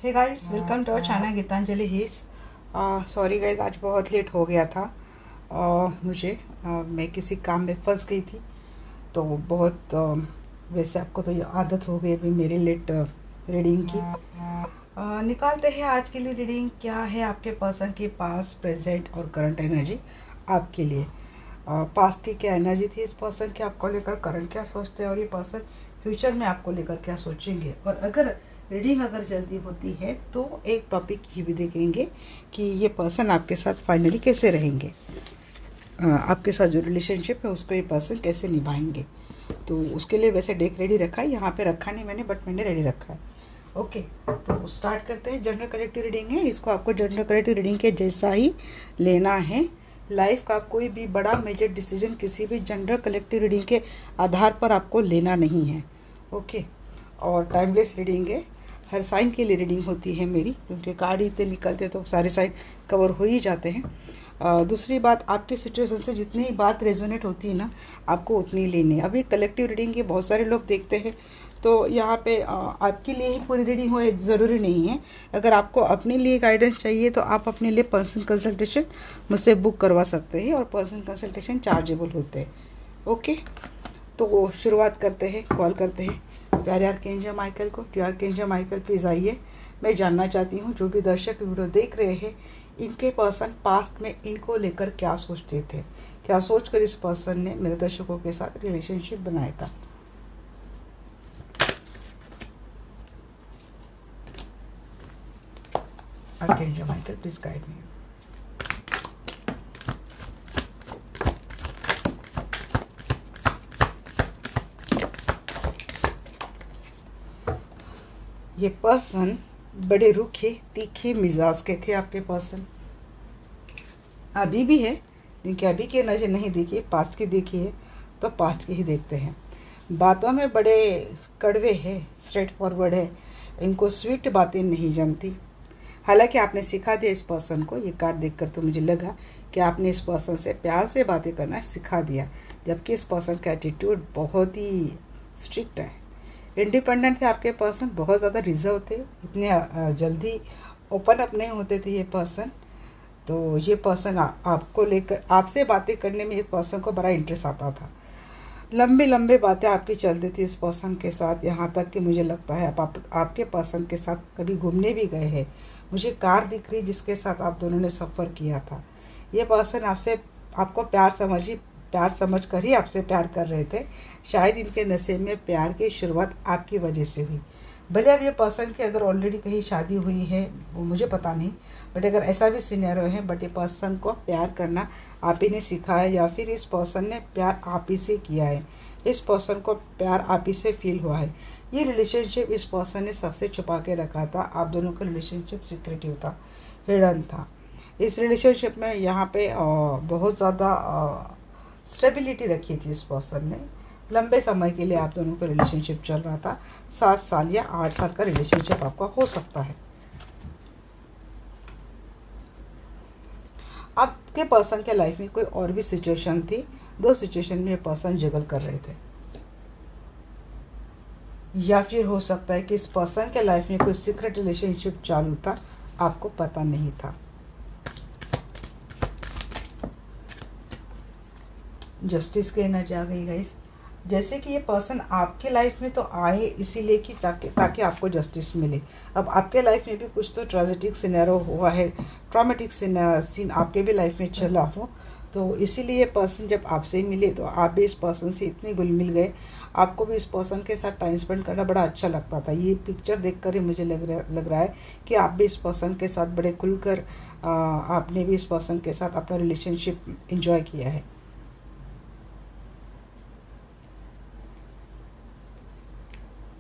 Hey guys, welcome to our channel Gitanjali हीस। Sorry guys, आज बहुत लेट हो गया था। मैं किसी काम में फंस गई थी, तो बहुत वैसे आपको तो ये आदत हो गई अभी मेरी लेट रीडिंग की। निकालते हैं आज के लिए रीडिंग। क्या है आपके पर्सन की पास्ट, प्रेजेंट और करंट एनर्जी आपके लिए। पास्ट की क्या एनर्जी थी इस पर्सन की आपको लेकर, करंट क्या सोचते हैं और ये पर्सन फ्यूचर में आपको लेकर क्या सोचेंगे। और अगर रीडिंग जल्दी होती है तो एक टॉपिक ये भी देखेंगे कि ये पर्सन आपके साथ फाइनली कैसे रहेंगे, आपके साथ जो रिलेशनशिप है उसको ये पर्सन कैसे निभाएंगे। तो उसके लिए वैसे डेक रेडी रखा है, यहाँ पे रखा नहीं मैंने, बट मैंने रेडी रखा है। ओके, तो स्टार्ट करते हैं। जनरल कलेक्टिव रीडिंग है, इसको आपको जनरल कलेक्टिव रीडिंग के जैसा ही लेना है। लाइफ का कोई भी बड़ा मेजर डिसीजन किसी भी जनरल कलेक्टिव रीडिंग के आधार पर आपको लेना नहीं है। ओके, और टाइमलेस रीडिंग है, हर साइन के लिए रीडिंग होती है मेरी, क्योंकि कार्ड इतने निकलते तो सारे साइन कवर हो ही जाते हैं। दूसरी बात, आपकी सिचुएशन से जितनी बात रेजोनेट होती है ना, आपको उतनी लेनी है। अभी कलेक्टिव रीडिंग के बहुत सारे लोग देखते हैं, तो यहाँ पे आपके लिए ही पूरी रीडिंग हो ज़रूरी नहीं है। अगर आपको अपने लिए गाइडेंस चाहिए तो आप अपने लिए पर्सनल कंसल्टेशन मुझसे बुक करवा सकते हैं, और पर्सनल कंसल्टेशन चार्जेबल होते हैं। ओके, तो शुरुआत करते हैं, कॉल करते हैं प्यारे आर्कएंजल माइकल को। आर्कएंजल माइकल प्लीज़ आइए। मैं जानना चाहती हूँ जो भी दर्शक वीडियो देख रहे हैं, इनके पर्सन पास्ट में इनको लेकर क्या सोचते थे, क्या सोचकर इस पर्सन ने मेरे दर्शकों के साथ रिलेशनशिप बनाया था। Archangel Michael please guide me. ये पर्सन बड़े रूखे तीखे मिजाज के थे आपके पर्सन, अभी भी है, क्योंकि अभी की एनर्जी नहीं देखी, पास्ट की देखी है तो पास्ट की ही देखते हैं। बातों में बड़े कड़वे हैं, स्ट्रेट फॉरवर्ड है, इनको स्वीट बातें नहीं जमती। हालांकि आपने सिखा दिया इस पर्सन को, ये कार्ड देखकर तो मुझे लगा कि आपने इस पर्सन से प्यार से बातें करना सिखा दिया, जबकि इस पर्सन का एटीट्यूड बहुत ही स्ट्रिक्ट है। इंडिपेंडेंट थे आपके पर्सन, बहुत ज़्यादा रिजर्व थे, इतने जल्दी ओपन अप नहीं होते थे ये पर्सन। तो ये पर्सन आपको लेकर, आपसे बातें करने में एक पर्सन को बड़ा इंटरेस्ट आता था। लंबे लंबे बातें आपकी चलती थी इस पर्सन के साथ, यहाँ तक कि मुझे लगता है आपके पर्सन के साथ कभी घूमने भी गए हैं। मुझे कार दिख रही जिसके साथ आप दोनों ने सफ़र किया था। ये पर्सन आपको प्यार समझ कर ही आपसे प्यार कर रहे थे। शायद इनके नशे में प्यार की शुरुआत आपकी वजह से हुई। भले अब ये पर्सन की अगर ऑलरेडी कहीं शादी हुई है वो मुझे पता नहीं, बट अगर ऐसा भी सिनेरियो है, बट ये पर्सन को प्यार करना आप ही ने सिखाया, या फिर इस पर्सन ने प्यार आप ही से किया है, इस पर्सन को प्यार आप ही से फील हुआ है। ये रिलेशनशिप इस पर्सन ने सबसे छुपा के रखा था। आप दोनों का रिलेशनशिप सीक्रेटिव था, हिडन था। इस रिलेशनशिप में यहाँ पे बहुत ज़्यादा स्टेबिलिटी रखी थी इस पर्सन ने। लंबे समय के लिए आप दोनों का रिलेशनशिप चल रहा था, 7 साल या 8 साल का रिलेशनशिप आपका हो सकता है। आपके पर्सन के लाइफ में कोई और भी सिचुएशन थी, 2 सिचुएशन में ये पर्सन जगल कर रहे थे, या फिर हो सकता है कि इस पर्सन के लाइफ में कोई सीक्रेट रिलेशनशिप चालू था, आपको पता नहीं था। जस्टिस की एनर्जी आ गई गाइस, जैसे कि ये पर्सन आपके लाइफ में तो आए इसीलिए कि ताकि आपको जस्टिस मिले। अब आपके लाइफ में भी कुछ तो ट्रेजेडिक सिनेरियो हुआ है, ट्रॉमेटिक सीन आपके भी लाइफ में चला हो, तो इसीलिए ये पर्सन जब आपसे मिले तो आप भी इस पर्सन से इतने घुल मिल गए, आपको भी इस पर्सन के साथ टाइम स्पेंड करना बड़ा अच्छा लगता था। ये पिक्चर देखकर ही मुझे लग रहा है कि आप भी इस पर्सन के साथ बड़े खुलकर आपने भी इस पर्सन के साथ अपना रिलेशनशिप एंजॉय किया है।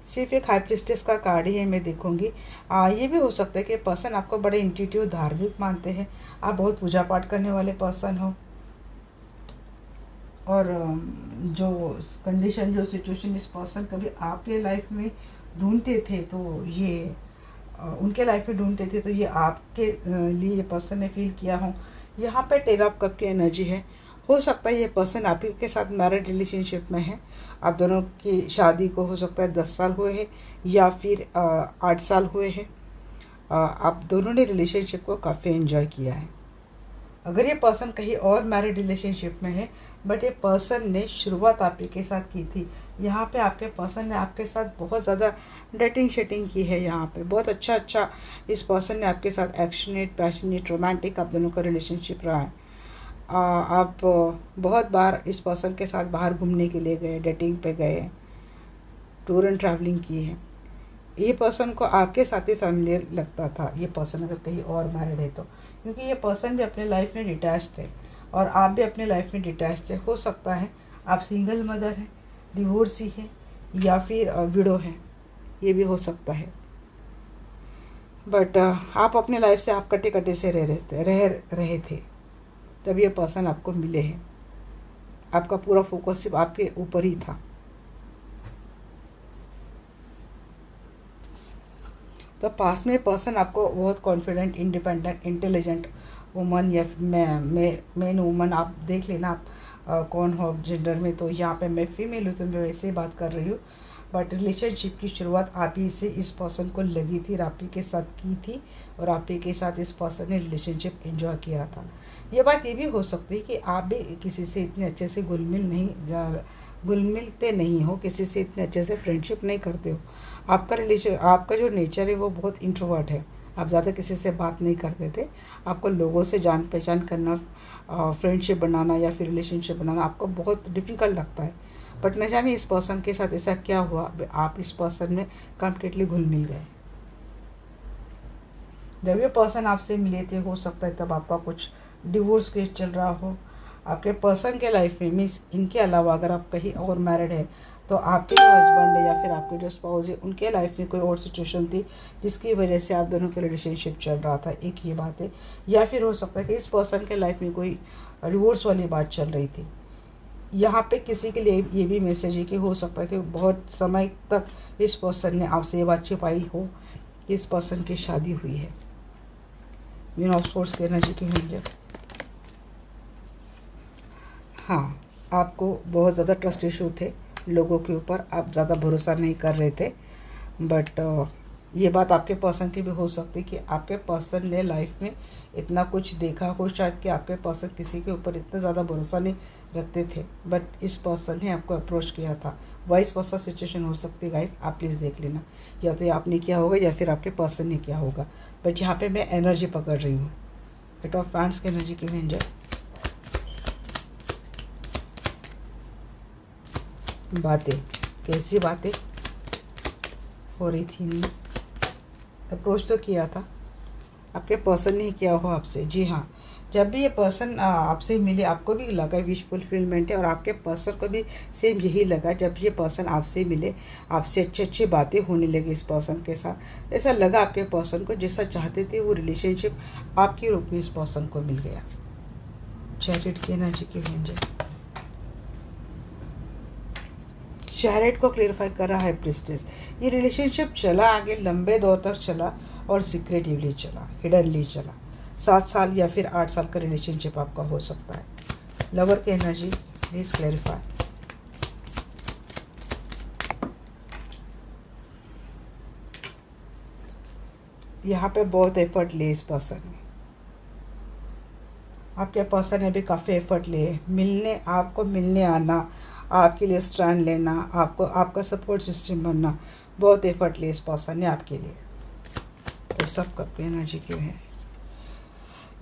सिर्फ एक हाई प्रिस्टेस का कार्ड ही है, मैं देखूंगी। ये भी हो सकता है कि पर्सन आपको बड़े इंट्यूटिव धार्मिक मानते हैं, आप बहुत पूजा पाठ करने वाले पर्सन हो, और जो कंडीशन, जो सिचुएशन इस पर्सन कभी आपके लाइफ में ढूंढते थे तो ये उनके लाइफ में ढूंढते थे, तो ये आपके लिए ये पर्सन ने फील किया हो। यहाँ पे 10 ऑफ कप की एनर्जी है। हो सकता है ये पर्सन आप ही के साथ मैरिड रिलेशनशिप में है, आप दोनों की शादी को हो सकता है 10 साल हुए हैं या फिर 8 साल हुए हैं। आप दोनों ने रिलेशनशिप को काफ़ी एंजॉय किया है। अगर ये पर्सन कहीं और मैरिड रिलेशनशिप में है, बट ये पर्सन ने शुरुआत आप ही के साथ की थी। यहाँ पे आपके पर्सन ने आपके साथ बहुत ज़्यादा डेटिंग शेटिंग की है। यहाँ पे बहुत अच्छा इस पर्सन ने आपके साथ एक्शनेट, पैशनेट, रोमांटिक आप दोनों का रिलेशनशिप रहा है। आप बहुत बार इस पर्सन के साथ बाहर घूमने के लिए गए, डेटिंग पे गए, टूर एंड ट्रैवलिंग की है। ये पर्सन को आपके साथ ही फैमिलियर लगता था, ये पर्सन अगर कहीं और मैरिड है तो, क्योंकि ये पर्सन भी अपने लाइफ में डिटैच थे और आप भी अपने लाइफ में डिटैच थे। हो सकता है आप सिंगल मदर हैं, डिवोर्सी हैं, या फिर विडो हैं, ये भी हो सकता है। बट आप अपने लाइफ से आप कटे कटे से रह रहे थे तब ये पर्सन आपको मिले हैं। आपका पूरा फोकस सिर्फ आपके ऊपर ही था। तो पास्ट में पर्सन आपको बहुत कॉन्फिडेंट, इंडिपेंडेंट, इंटेलिजेंट वुमन या मेन वुमन, आप देख लेना आप कौन हो जेंडर में। तो यहाँ पे मैं फीमेल हूँ तो मैं वैसे ही बात कर रही हूँ। बट रिलेशनशिप की शुरुआत आप ही से इस पर्सन को लगी थी, आप ही के साथ की थी, और आप ही के साथ इस पर्सन ने रिलेशनशिप एंजॉय किया था। ये बात ये भी हो सकती है कि आप भी किसी से इतने अच्छे से घुल मिलते नहीं हो, किसी से इतने अच्छे से फ्रेंडशिप नहीं करते हो। आपका जो नेचर है वो बहुत इंट्रोवर्ट है। आप ज़्यादा किसी से बात नहीं करते थे। आपको लोगों से जान पहचान करना, फ्रेंडशिप बनाना या फिर रिलेशनशिप बनाना आपको बहुत डिफ़िकल्ट लगता है। बट न जाने इस पर्सन के साथ ऐसा क्या हुआ, आप इस पर्सन में कम्प्लीटली घुल मिल गए। जब ये पर्सन आपसे मिले थे, हो सकता है तब आपका कुछ डिवोर्स केस चल रहा हो। आपके पर्सन के लाइफ में मीन्स इनके अलावा अगर आप कहीं और मैरिड है तो आपके जो हस्बैंड है या फिर आपके जो स्पाउस है उनके लाइफ में कोई और सिचुएशन थी जिसकी वजह से आप दोनों का रिलेशनशिप चल रहा था, एक ये बात है। या फिर हो सकता है कि इस पर्सन के लाइफ में कोई डिवोर्स वाली बात चल रही थी। यहाँ पे किसी के लिए ये भी मैसेज है कि हो सकता है कि बहुत समय तक इस पर्सन ने आपसे ये बात छुपाई हो कि इस पर्सन की शादी हुई है। मीन ऑफ सोर्स की एनर्जी की हुई है। हाँ, आपको बहुत ज़्यादा ट्रस्ट इशू थे लोगों के ऊपर, आप ज़्यादा भरोसा नहीं कर रहे थे। बट ये बात आपके पर्सन की भी हो सकती है कि आपके पर्सन ने लाइफ में इतना कुछ देखा हो शायद कि आपके पर्सन किसी के ऊपर इतना ज़्यादा भरोसा नहीं रखते थे। बट इस पर्सन ने आपको अप्रोच किया था। वाइस वर्सा सिचुएशन हो सकती है गाइस, आप प्लीज़ देख लेना, या तो आपने किया होगा या फिर आपके पर्सन ने किया होगा। बट यहाँ पे मैं एनर्जी पकड़ रही हूँ, एट ऑफ फैंड्स की एनर्जी की एंजल। बातें कैसी बातें हो रही थी, अप्रोच तो किया था, आपके पर्सन ने किया हो आपसे। जी हाँ, जब भी ये पर्सन आपसे मिले आपको भी लगा विश फुलफिलमेंट है, और आपके पर्सन को भी सेम यही लगा। जब ये पर्सन आपसे मिले, आपसे अच्छी बातें होने लगी इस पर्सन के साथ, ऐसा लगा आपके पर्सन को जैसा चाहते थे वो रिलेशनशिप आपके रूप में इस पर्सन को मिल गया। चैरिट की एनर्जी की एंजल चैरिट को क्लेरिफाई कर रहा है प्रिस्टेस। ये रिलेशनशिप चला आगे, लंबे दौर तक चला और सीक्रेटिवली चला, हिडनली चला। 7 साल या फिर 8 साल का रिलेशनशिप आपका हो सकता है। लवर की एनर्जी प्लीज क्लेरिफाई। यहाँ पे बहुत एफर्ट लिए इस पर्सन ने, आपके पर्सन ने भी काफ़ी एफर्ट लिए मिलने, आपको मिलने आना, आपके लिए स्टैंड लेना, आपको आपका सपोर्ट सिस्टम बनना, बहुत एफर्ट लिए इस पर्सन ने आपके लिए। तो सब कप की एनर्जी क्यों है,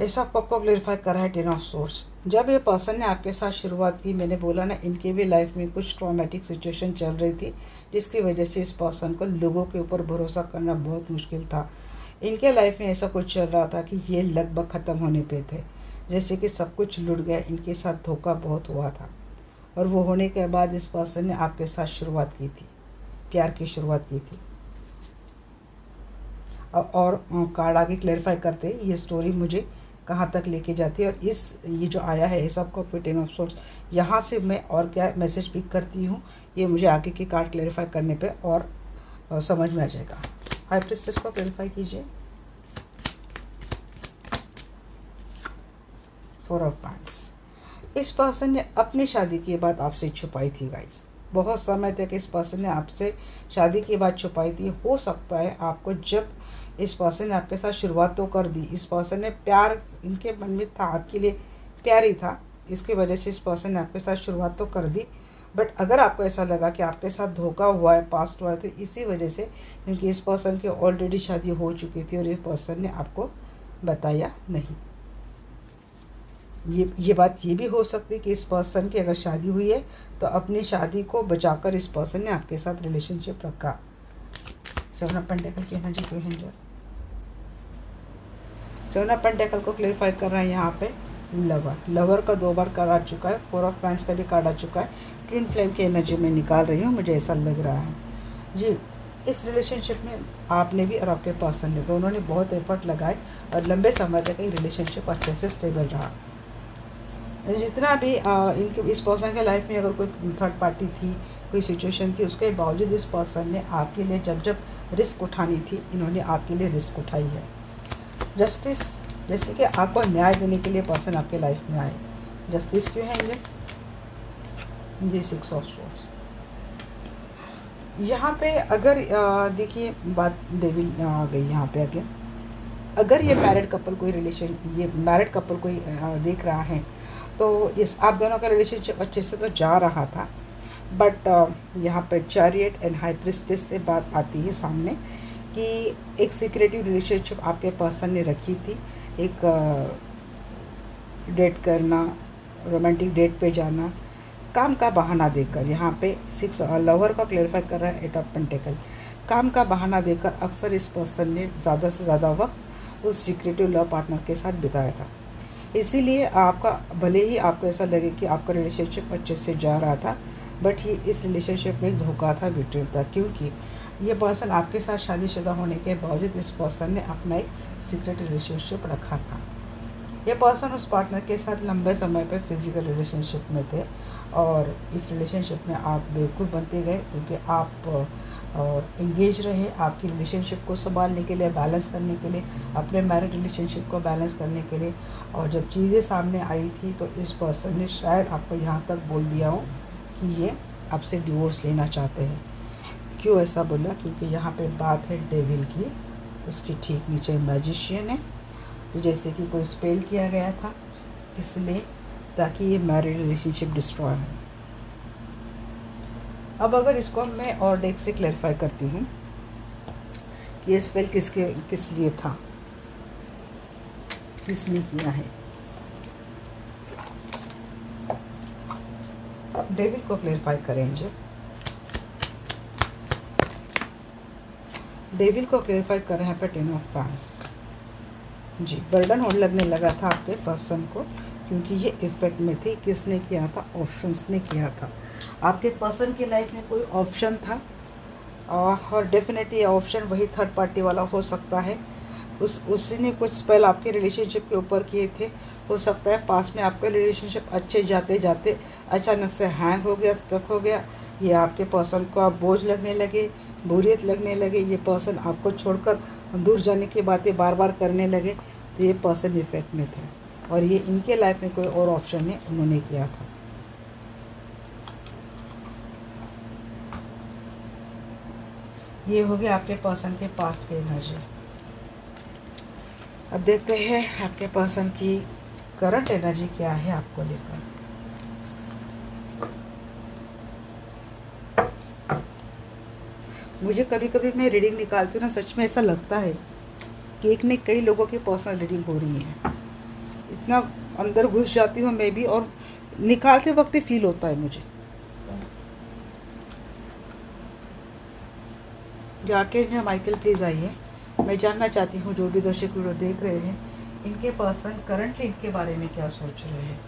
ऐसा आपको क्लेरिफाई कर रहा है 10 ऑफ सोर्स। जब ये पर्सन ने आपके साथ शुरुआत की, मैंने बोला ना इनके भी लाइफ में कुछ ट्रॉमेटिक सिचुएशन चल रही थी जिसकी वजह से इस पर्सन को लोगों के ऊपर भरोसा करना बहुत मुश्किल था। इनके लाइफ में ऐसा कुछ चल रहा था कि ये लगभग ख़त्म होने पे थे, जैसे कि सब कुछ लुट गया। इनके साथ धोखा बहुत हुआ था, और वो होने के बाद इस पर्सन ने आपके साथ शुरुआत की थी, प्यार की शुरुआत की थी। और कार्ड आगे क्लेरिफाई करते ये स्टोरी मुझे कहाँ तक लेके जाती है, और ये जो आया है इस सबको 10 ऑफ सोर्स, यहाँ से मैं और क्या मैसेज पिक करती हूँ ये मुझे आगे की कार्ड क्लेरिफाई करने पे और समझ में आ जाएगा। हाई प्रिस्टेस को क्लेरिफाई कीजिए। 4 ऑफ पैंट्स, इस पर्सन ने अपनी शादी की बात आपसे छुपाई थी गाइस। बहुत समय तक इस पर्सन ने आपसे शादी की बात छुपाई थी। हो सकता है आपको, जब इस पर्सन ने आपके साथ शुरुआत तो कर दी, इस पर्सन ने प्यार इनके मन में था, आपके लिए प्यार ही था, इसकी वजह से इस पर्सन ने आपके साथ शुरुआत तो कर दी। बट अगर आपको ऐसा लगा कि आपके साथ धोखा हुआ है, पास्ट हुआ है, तो इसी वजह से, क्योंकि इस पर्सन की ऑलरेडी शादी हो चुकी थी और इस पर्सन ने आपको बताया नहीं। ये बात ये भी हो सकती है कि इस पर्सन की अगर शादी हुई है तो अपनी शादी को बचाकर इस पर्सन ने आपके साथ रिलेशनशिप रखा। सेवन ऑफ पेंटिकल की energy to handle, seven of pentacles को क्लेरिफाई कर रहा है यहाँ पे लवर का 2 बार कार्ड आ चुका है, 4 ऑफ पैंट्स का भी कार्ड आ चुका है। ट्विन फ्लेम की एनर्जी में निकाल रही हूँ, मुझे ऐसा लग रहा है जी। इस रिलेशनशिप में आपने भी और आपके पर्सन ने, दोनों ने बहुत एफर्ट लगाए और लंबे समय तक ये रिलेशनशिप अच्छे से स्टेबल रहा। जितना भी इनके इस पर्सन के लाइफ में अगर कोई थर्ड पार्टी थी, कोई सिचुएशन थी, उसके बावजूद इस पर्सन ने आपके लिए जब रिस्क उठानी थी, इन्होंने आपके लिए रिस्क उठाई है। जस्टिस, जैसे कि आपको न्याय देने के लिए पर्सन आपके लाइफ में आए। जस्टिस क्यों है ये 6 ऑफ सोर्ड्स। यहाँ पे अगर देखिए बात डेविल आ गई यहाँ पे आगे। अगर ये मैरिड कपल कोई देख रहा है तो इस आप दोनों का रिलेशनशिप अच्छे से तो जा रहा था, बट यहाँ पर चैरियट एंड हाई प्रिस्टेस से बात आती है सामने कि एक सीक्रेटिव रिलेशनशिप आपके पर्सन ने रखी थी। एक डेट करना, रोमांटिक डेट पे जाना, काम का बहाना देकर, यहाँ पे 6 लवर का क्लेरिफाई कर रहा है 8 ऑफ पेंटिकल। काम का बहाना देकर अक्सर इस पर्सन ने ज़्यादा से ज़्यादा वक्त उस सीक्रेटिव लव पार्टनर के साथ बिताया था। इसीलिए आपका, भले ही आपको ऐसा लगे कि आपका रिलेशनशिप अच्छे से जा रहा था, बट ये इस रिलेशनशिप में धोखा था, बिट्रेयल था, क्योंकि ये पर्सन आपके साथ शादीशुदा होने के बावजूद इस पर्सन ने अपना एक सीक्रेट रिलेशनशिप रखा था। ये पर्सन उस पार्टनर के साथ लंबे समय पर फिजिकल रिलेशनशिप में थे और इस रिलेशनशिप में आप बेवकूफ़ बनते गए, क्योंकि आप इंगेज रहे आपकी रिलेशनशिप को संभालने के लिए, बैलेंस करने के लिए, अपने मैरिड रिलेशनशिप को बैलेंस करने के लिए। और जब चीज़ें सामने आई थी तो इस पर्सन ने शायद आपको यहाँ तक बोल दिया हो कि ये आपसे डिवोर्स लेना चाहते हैं। क्यों ऐसा बोला? क्योंकि यहाँ पे बात है डेविल की, उसके ठीक नीचे मैजिशियन है। तो जैसे कि कोई स्पेल किया गया था, इसलिए ताकि ये मैरिड रिलेशनशिप डिस्ट्रॉय हो। अब अगर इसको मैं और डेक से क्लैरिफाई करती हूँ कि ये स्पेल किस लिए था, किसने किया है। डेविल को क्लैरिफाई करेंगे। डेविल को क्लैरिफाई कर रहे हैं पे 10 ऑफ पैंट्स जी। बर्डन होने लगने लगा था आपके पर्सन को, क्योंकि ये इफेक्ट में थी। किसने किया था? ऑप्शंस ने किया था। आपके पर्सन की लाइफ में कोई ऑप्शन था और डेफिनेटली ऑप्शन वही थर्ड पार्टी वाला हो सकता है। उसी ने कुछ स्पेल आपके रिलेशनशिप के ऊपर किए थे। हो सकता है पास में आपका रिलेशनशिप अच्छे जाते जाते अचानक से हैंग हो गया, स्टक हो गया, या आपके पर्सन को आप बोझ लगने लगे, बोरियत लगने लगे, ये पर्सन आपको छोड़कर दूर जाने की बातें बार बार करने लगे। तो ये पर्सन इफेक्ट में थे और ये इनके लाइफ में कोई और ऑप्शन नहीं उन्होंने किया था। ये हो गया आपके पर्सन के पास्ट की एनर्जी। अब देखते हैं आपके पर्सन की करंट एनर्जी क्या है आपको लेकर। मुझे कभी कभी मैं रीडिंग निकालती हूँ ना, सच में ऐसा लगता है कि एक ने कई लोगों की पर्सनल रीडिंग हो रही है। इतना अंदर घुस जाती हूँ मैं भी, और निकालते वक्त ही फील होता है मुझे। जाके माइकल प्लीज़ आइए। मैं जानना चाहती हूँ जो भी दर्शक वीडियो देख रहे हैं, इनके पर्सन करंटली इनके बारे में क्या सोच रहे हैं।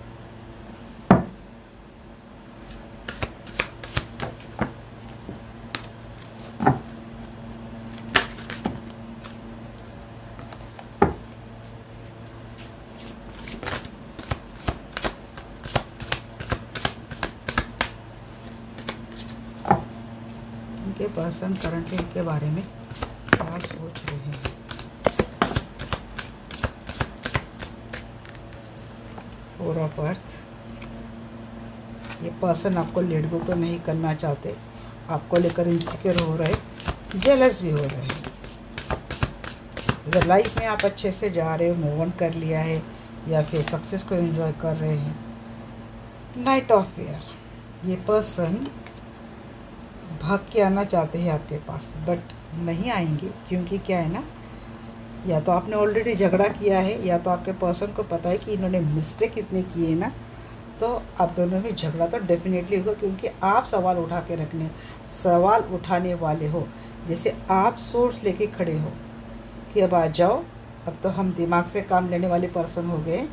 इनके पर्सन करंटली इनके बारे में क्या सोच रहे हैं। फोर ऑफ अर्थ, ये पर्सन आपको लेट गो तो नहीं करना चाहते, आपको लेकर इनसिक्योर हो रहे, जेलस भी हो रहे हैं। अगर लाइफ में आप अच्छे से जा रहे हो, मूव ऑन कर लिया है या फिर सक्सेस को एंजॉय कर रहे हैं। नाइट ऑफ फेयर, ये पर्सन भाग के आना चाहते हैं आपके पास, बट नहीं आएंगे, क्योंकि क्या है ना, या तो आपने ऑलरेडी झगड़ा किया है या तो आपके पर्सन को पता है कि इन्होंने मिस्टेक इतने किए हैं ना, तो आप दोनों में झगड़ा तो डेफिनेटली होगा, क्योंकि आप सवाल उठाने वाले हो। जैसे आप सोर्स लेके खड़े हो कि अब आ जाओ, अब तो हम दिमाग से काम लेने वाले पर्सन हो गए।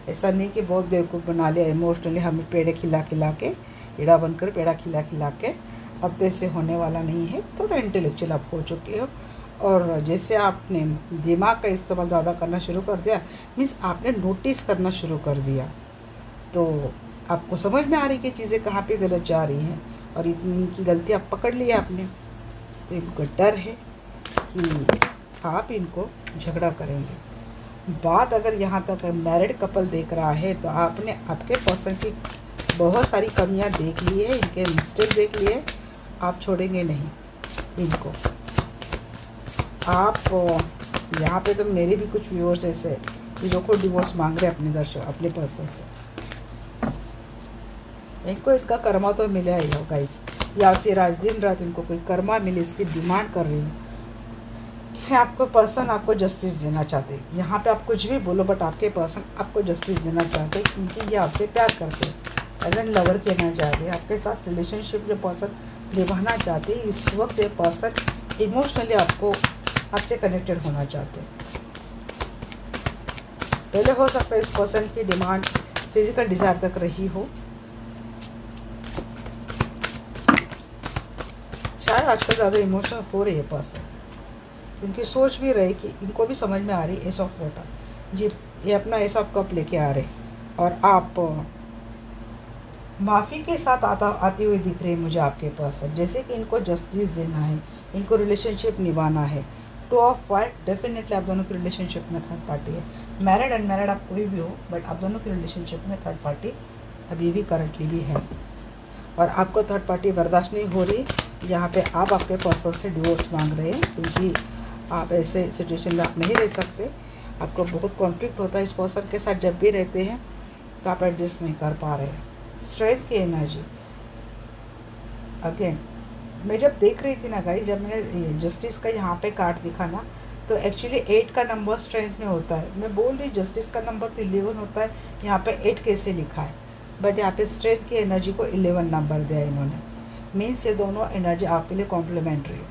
ऐसा नहीं कि बहुत बेवकूफ़ बना लिया इमोशनली, हमें पेड़े खिला खिला के, एड़ा बंद कर पेड़ा खिला खिला के। अब तो ऐसे होने वाला नहीं है, थोड़ा इंटेलेक्चुअल आप हो चुके हो। और जैसे आपने दिमाग का इस्तेमाल ज़्यादा करना शुरू कर दिया, मीन्स आपने नोटिस करना शुरू कर दिया, तो आपको समझ में आ रही कि चीज़ें कहाँ पे गलत जा रही हैं, और इतनी की गलती आप पकड़ ली आपने। तो इनको डर है कि आप इनको झगड़ा करेंगे। बात अगर यहाँ तक मैरिड कपल देख रहा है, तो आपने आपके पर्सन की बहुत सारी कमियाँ देख ली है, इनके मिस्टेक देख लिए, आप छोड़ेंगे नहीं इनको। आप यहाँ पे तो मेरे भी कुछ व्यूअर्स ऐसे जो को डिवोर्स मांग रहे हैं अपने दर्शक, अपने पर्सन से। इनको इनका कर्मा तो मिला ही होगा गाइस, या फिर आज दिन रात इनको कोई कर्मा मिले, इसकी डिमांड कर रही हूँ। आपको पर्सन आपको जस्टिस देना चाहते, यहाँ पे आप कुछ भी बोलो, बट आपके पर्सन आपको जस्टिस देना चाहते, क्योंकि ये आपसे प्यार करते हैं। एज एन लवर कहना चाहते हैं, आपके साथ रिलेशनशिप जो पर्सन निभाना चाहते हैं, इस वक्त ये पर्सन इमोशनली आपसे कनेक्टेड होना चाहते हैं। पहले हो सकता है इस पर्सन की डिमांड फिजिकल डिजायर तक रही हो, शायद आजकल ज़्यादा इमोशनल हो रही है पर्सन, क्योंकि सोच भी रहे कि इनको भी समझ में आ रही है एस ऑफ वाटर जी, ये अपना एस ऑफ कप लेके आ रहे, और आप माफ़ी के साथ आती हुई दिख रही है मुझे आपके पास, जैसे कि इनको जस्टिस देना है, इनको रिलेशनशिप निभाना है। टू ऑफ वाइट, डेफिनेटली आप दोनों की रिलेशनशिप में थर्ड पार्टी है। मैरिड अनमैरिड आप कोई भी हो, बट आप दोनों की रिलेशनशिप में थर्ड पार्टी अभी भी करंटली भी है, और आपको थर्ड पार्टी बर्दाश्त नहीं हो रही। यहाँ पे आप आपके पर्सन से डिवोर्स मांग रहे हैं, क्योंकि आप ऐसे सिचुएशन में आप नहीं रह सकते, आपको बहुत कॉन्फ्लिक्ट होता है इस पर्सन के साथ। जब भी रहते हैं तो आप एडजस्ट नहीं कर पा रहे हैं। स्ट्रेंथ की एनर्जी, अगेन मैं जब देख रही थी ना गाइस, जब मैंने जस्टिस का यहाँ पे कार्ड दिखा ना, तो एक्चुअली 8 का नंबर स्ट्रेंथ में होता है। मैं बोल रही जस्टिस का नंबर तो 11 होता है, यहाँ पे 8 कैसे लिखा है, बट यहाँ पे स्ट्रेंथ की एनर्जी को 11 नंबर दिया इन्होंने। मीन्स ये दोनों एनर्जी आपके लिए कॉम्प्लीमेंट्री है।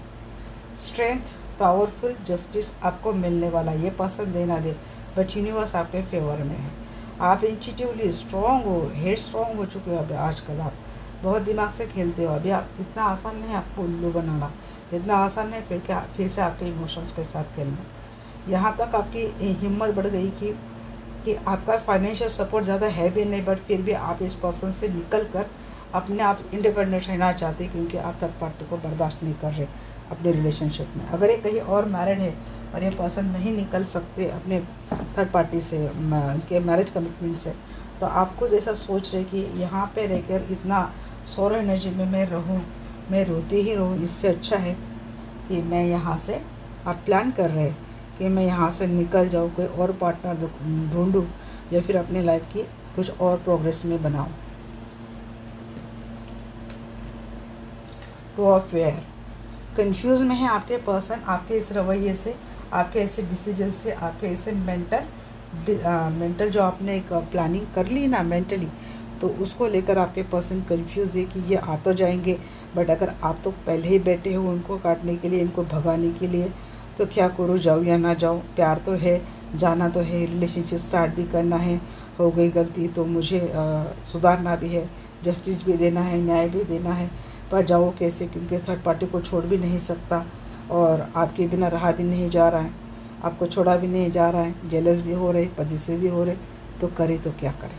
स्ट्रेंथ, पावरफुल, जस्टिस आपको मिलने वाला, ये पसंद देना दे, बट यूनिवर्स आपके फेवर में है। आप इंस्टिट्यूटली स्ट्रॉन्ग हो, हेड स्ट्रॉन्ग हो चुके हो। अभी आजकल आप बहुत दिमाग से खेलते हो, अभी आप इतना आसान नहीं आपको उल्लू बनाना, इतना आसान नहीं फिर से आपके इमोशंस के साथ खेलना। यहाँ तक आपकी हिम्मत बढ़ गई कि आपका फाइनेंशियल सपोर्ट ज़्यादा है भी नहीं, बट फिर भी आप इस पर्सन से निकल कर अपने आप इंडिपेंडेंट रहना चाहते हैं, क्योंकि आप थर्ड पार्टी को बर्दाश्त नहीं कर रहे अपने रिलेशनशिप में। अगर ये कहीं और मैरिड है और ये पर्सन नहीं निकल सकते अपने थर्ड पार्टी से, उनके मैरिज कमिटमेंट से, तो आपको जैसा सोच रहे कि यहाँ पे रहकर इतना सौर एनर्जी में मैं रहूँ, मैं रोती ही रहूँ, इससे अच्छा है कि मैं यहाँ से, आप प्लान कर रहे हैं कि मैं यहाँ से निकल जाऊँ, कोई और पार्टनर ढूंढूँ, या फिर अपनी लाइफ की कुछ और प्रोग्रेस में बनाऊँ। टू ऑफ फेयर, कंफ्यूज में है आपके पर्सन, आपके इस रवैये से, आपके ऐसे डिसीजन से, आपके ऐसे मेंटल जो आपने एक प्लानिंग कर ली ना मेंटली, तो उसको लेकर आपके पर्सन कंफ्यूज है कि ये आ तो जाएंगे, बट अगर आप तो पहले ही बैठे हो उनको काटने के लिए, इनको भगाने के लिए, तो क्या करूँ, जाऊँ या ना जाऊँ। प्यार तो है, जाना तो है, रिलेशनशिप स्टार्ट भी करना है, हो गई गलती तो मुझे सुधारना भी है, जस्टिस भी देना है, न्याय भी देना है, पर जाओ कैसे, क्योंकि थर्ड पार्टी को छोड़ भी नहीं सकता, और आपके बिना रहा भी नहीं जा रहा है, आपको छोड़ा भी नहीं जा रहा है, जेलस भी हो रहे, पजेसिव भी हो रहे, तो करे तो क्या करें।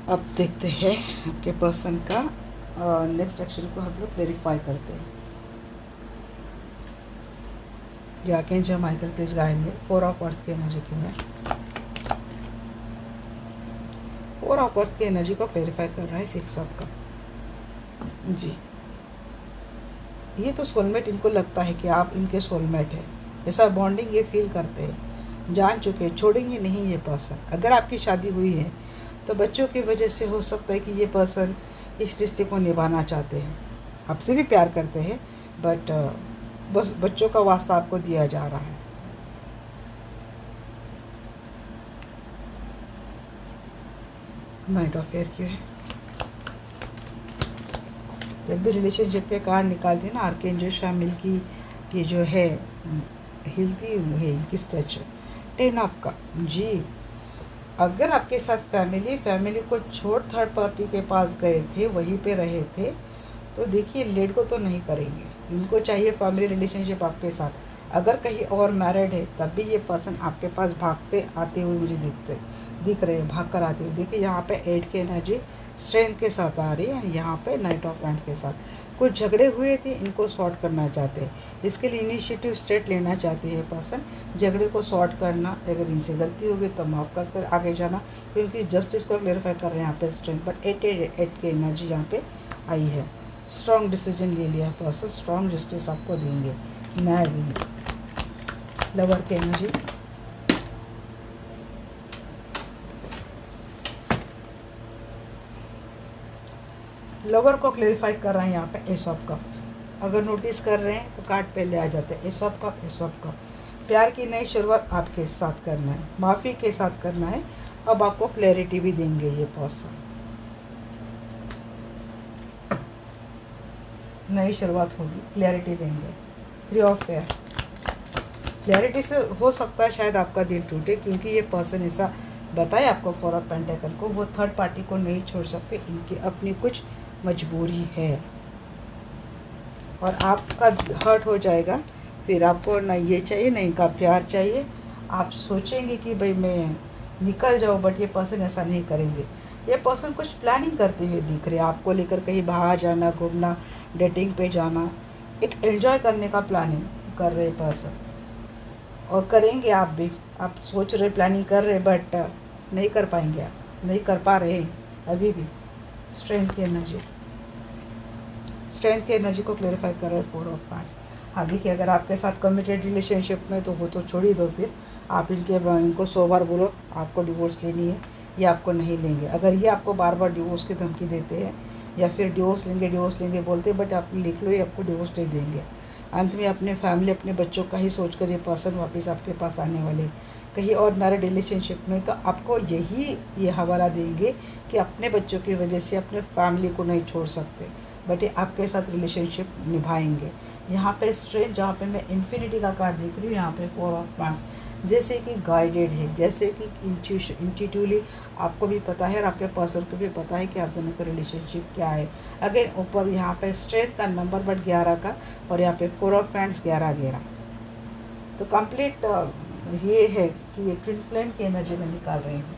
अब देखते हैं आपके पर्सन का नेक्स्ट एक्शन को हम लोग क्लेरिफाई करते हैं। या कैन जो माइकल प्लीज गाइड में 4 ऑफ अर्थ की एनर्जी क्यों है। 4 ऑफ अर्थ की एनर्जी को क्लेरिफाई कर रहा है 6 ऑफ कप। जी, ये तो सोलमेट, इनको लगता है कि आप इनके सोलमेट है, ऐसा बॉन्डिंग ये फील करते हैं, जान चुके, छोड़ेंगे नहीं ये पर्सन। अगर आपकी शादी हुई है तो बच्चों की वजह से हो सकता है कि ये पर्सन इस रिश्ते को निभाना चाहते हैं, आपसे भी प्यार करते हैं, बट बस बच्चों का वास्ता आपको दिया जा रहा है। नाइट ऑफ एयर क्यों है? जब भी रिलेशनशिप के कार्ड निकालते हैं ना, आर्कएंजल शामिल की ये जो है हिलती हुई है इनकी स्टैचू, 10 ऑफ कप। जी, अगर आपके साथ फैमिली को छोड़ थर्ड पार्टी के पास गए थे, वहीं पे रहे थे, तो देखिए लेट को तो नहीं करेंगे। इनको चाहिए फैमिली रिलेशनशिप आपके साथ। अगर कहीं और मैरिड है तब भी ये पर्सन आपके पास भागते आते हुए मुझे दिख रहे हैं, भाग कर आते हुए। देखिए यहाँ पे 8 की एनर्जी स्ट्रेंथ के साथ आ रही है, यहाँ पे नाइट ऑफ वैंड के साथ। कुछ झगड़े हुए थे, इनको सॉर्ट करना चाहते हैं, इसके लिए इनिशिएटिव स्टेट लेना चाहती है पर्सन। झगड़े को सॉर्ट करना, अगर इनसे गलती होगी तो माफ़ कर आगे जाना, क्योंकि जस्टिस को क्लेरिफाई कर रहे हैं यहाँ पे स्ट्रेंथ। बट 8 की एनर्जी यहाँ पे आई है। स्ट्रॉन्ग डिसीजन ले लिया है पर्सन, स्ट्रॉन्ग जस्टिस आपको देंगे, न्याय देंगे। लवर की एनर्जी, लवर को क्लेरिफाई कर रहे हैं यहाँ पे एस ऑफ कप। अगर नोटिस कर रहे हैं तो कार्ड पहले आ जाते हैं, S of cup, S of cup. प्यार की नई शुरुआत आपके साथ करना है, माफ़ी के साथ करना है। अब आपको क्लैरिटी भी देंगे ये पर्सन, नई शुरुआत होगी, क्लैरिटी देंगे। 3 ऑफ एयर, क्लैरिटी से हो सकता है शायद आपका दिल टूटे, क्योंकि ये पर्सन ऐसा बताए आपको 4 ऑफ पेंटेकल को, वो थर्ड पार्टी को नहीं छोड़ सकते, इनकी अपनी कुछ मजबूरी है और आपका हर्ट हो जाएगा। फिर आपको ना ये चाहिए ना इनका प्यार चाहिए। आप सोचेंगे कि भाई मैं निकल जाऊँ, बट ये पर्सन ऐसा नहीं करेंगे। ये पर्सन कुछ प्लानिंग करते हुए दिख रहे हैं, आपको लेकर कहीं बाहर जाना, घूमना, डेटिंग पे जाना, एक एंजॉय करने का प्लानिंग कर रहे पर्सन, और करेंगे आप भी। आप सोच रहे, प्लानिंग कर रहे, बट नहीं कर पाएंगे, आप नहीं कर पा रहे हैं अभी भी। स्ट्रेंथ की एनर्जी, स्ट्रेंथ की एनर्जी को क्लेरिफाई कर रहे हैं 4 ऑफ वांड्स। हाँ देखिए, अगर आपके साथ कमिटेड रिलेशनशिप में तो वो तो छोड़ ही दो, फिर आप इनको 100 बार बोलो आपको डिवोर्स लेनी है, ये आपको नहीं लेंगे। अगर ये आपको बार बार डिवोर्स की धमकी देते हैं या फिर डिवोर्स लेंगे बोलते हैं, बट आप लिख लो ये आपको डिवोर्स नहीं देंगे। अंत में अपने फैमिली, अपने बच्चों का ही सोच कर ये पर्सन वापस आपके पास आने वाले। कहीं और मैरिड रिलेशनशिप में तो आपको ये हवाला देंगे कि अपने बच्चों की वजह से अपने फैमिली को नहीं छोड़ सकते, बट ये आपके साथ रिलेशनशिप निभाएंगे। यहाँ पे स्ट्रेंथ, जहाँ पे मैं इन्फिनिटी का कार्ड देख रही हूँ, यहाँ पे 4 ऑफ वांड्स, जैसे कि गाइडेड है, जैसे कि इंट्यूटिवली आपको भी पता है और आपके पर्सन को भी पता है कि आप दोनों का रिलेशनशिप क्या है। अगेन ऊपर यहाँ पे स्ट्रेंथ का नंबर बट 11 का, और यहाँ पे 4 ऑफ वांड्स 11 तो कंप्लीट ये है कि ये ट्विन फ्लेम की एनर्जी में निकाल रही हूँ।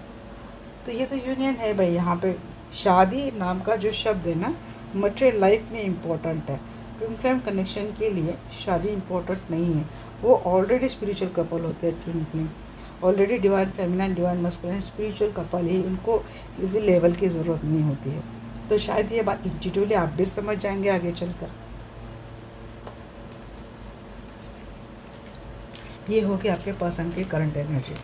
तो ये तो यूनियन है भाई। यहाँ पे शादी नाम का जो शब्द है ना, मटेरियल लाइफ में इम्पोर्टेंट है। ट्विन फ्लेम कनेक्शन के लिए शादी इम्पोर्टेंट नहीं है, वो ऑलरेडी स्पिरिचुअल कपल होते हैं। Twin flame already divine feminine, divine masculine spiritual couple ही, उनको इसी लेवल की ज़रूरत नहीं होती है। तो शायद ये बात इंट्यूटिवली आप भी समझ जाएंगे आगे चलकर। ये हो गया आपके पर्सन की करंट एनर्जी।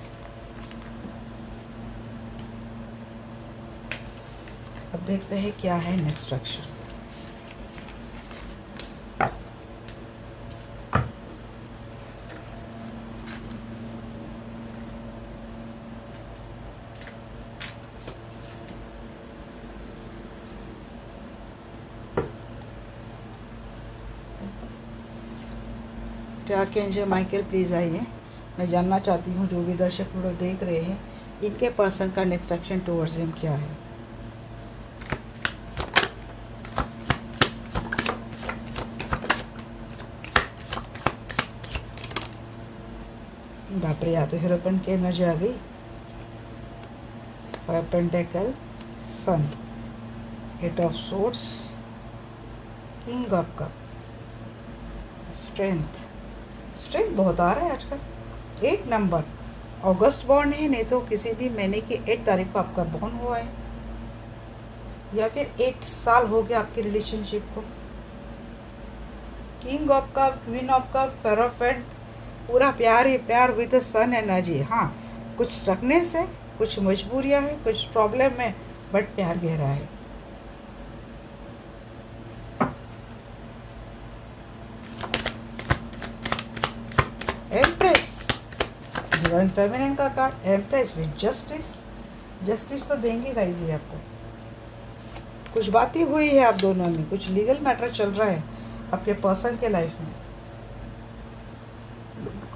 अब देखते हैं क्या है next action. Archangel Michael please आइए, मैं जानना चाहती हूँ जो भी दर्शक लोग देख रहे हैं, इनके पर्सन का नेक्स्ट एक्शन टुवर्ड्स हिम क्या है। बाप रे, या तो हीरोपन की एनर्जी आ गई, 5 pentacles, sun, 8 of swords, king of cup, strength बहुत आ रहा है आजकल। 8 नंबर, अगस्त बॉर्न है, नहीं तो किसी भी महीने की 8 तारीख को आपका बॉर्न हुआ है। या फिर 8 साल हो गया आपके रिलेशनशिप को। King of cup, queen of cup, hierophant, पूरा प्यार ही प्यार विद सन एनर्जी। हाँ, कुछ रखने से कुछ मजबूरियां हैं, कुछ प्रॉब्लम है, बट प्यार गहरा है। एम्प्रेस, डिवाइन फेमिनिन का card, empress with justice. Justice तो देंगे गाइस ये आपको। कुछ बातें हुई है आप दोनों में, कुछ लीगल मैटर चल रहा है आपके पर्सन के लाइफ में।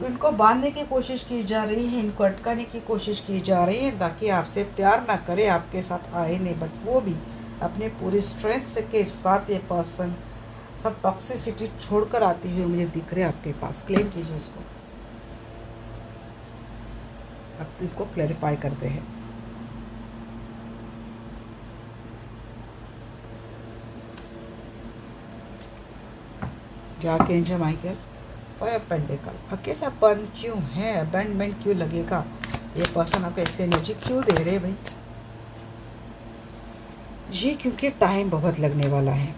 इनको बांधने की कोशिश की जा रही है, इनको अटकाने की कोशिश की जा रही है ताकि आपसे प्यार ना करे, आपके साथ आए नहीं, बट वो भी अपने पूरी स्ट्रेंथ के साथ ये पर्सन सब टॉक्सिसिटी छोड़कर आती हुई मुझे दिख रहे हैं आपके पास। क्लेम कीजिए इसको। अब इनको क्लैरिफाई करते हैं। जाके एंजल माइकल, फायर पेंटिकल, अकेलापन क्यों है, अबैंडमेंट क्यों लगेगा, ये पर्सन आपको ऐसी एनर्जी क्यों दे रहे भाई जी? क्योंकि टाइम बहुत लगने वाला है,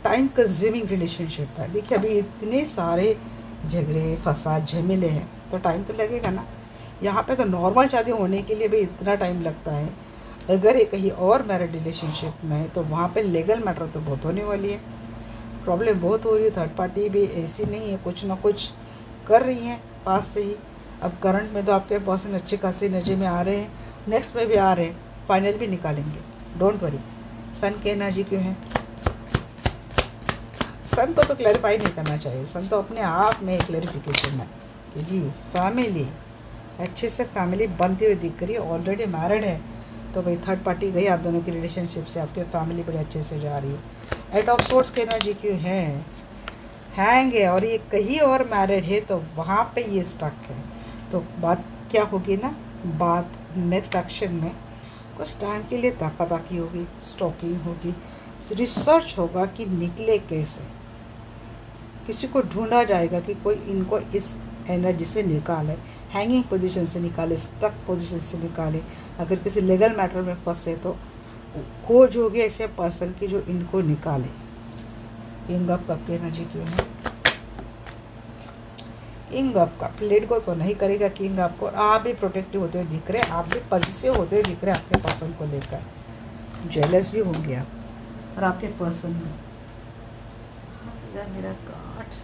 टाइम कंज्यूमिंग रिलेशनशिप है। देखिए अभी इतने सारे झगड़े फसाद झमेले हैं तो टाइम तो लगेगा ना। यहाँ पे तो नॉर्मल शादी होने के लिए भी इतना टाइम लगता है। अगर ये कहीं और मैरिड रिलेशनशिप में है तो वहाँ पे लीगल मैटर तो बहुत होने वाली है, प्रॉब्लम बहुत हो रही है। थर्ड पार्टी भी ऐसी नहीं है, कुछ ना कुछ कर रही हैं पास से ही। अब करंट में तो आपके पर्सन अच्छी खासी एनर्जी में आ रहे हैं, नेक्स्ट में भी आ रहे हैं, फाइनल भी निकालेंगे, डोंट वरी। सन की एनर्जी क्यों है? सन को तो क्लैरिफाई नहीं करना चाहिए, सन तो अपने आप में क्लैरिफिकेशन है कि जी फैमिली अच्छे से फैमिली बनती हुई दिख रही है, ऑलरेडी मैरिड है तो भाई थर्ड पार्टी गई आप दोनों की रिलेशनशिप से, आपके फैमिली बड़े अच्छे से जा रही है। एट ऑफ सोर्ट्स की एनर्जी क्यों है? हैंग है और ये कहीं और मैरिड है तो वहाँ पे ये स्टक है। तो बात क्या होगी ना, बात नेक्स्ट एक्शन में कुछ टाइम के लिए ताकी होगी, स्टॉकिंग होगी, रिसर्च होगा कि निकले कैसे, किसी को ढूंढा जाएगा कि कोई इनको इस एनर्जी से निकाले, हैंगिंग पोजीशन से निकाले, स्टक पोजीशन से निकाले। अगर किसी लीगल मैटर में फंसे तो खोज होगी ऐसे पर्सन की जो इनको निकाले। किंग ऑफ कप की एनर्जी क्यों है? King of cup let go तो नहीं करेगा किंग आपको, आप भी प्रोटेक्टिव होते हुए दिख रहे हैं, आप भी पॉजिटिव होते हुए दिख रहे हैं आपके पर्सन को लेकर। जेलस भी होंगे आप और आपके पर्सन में। मेरा कार्ड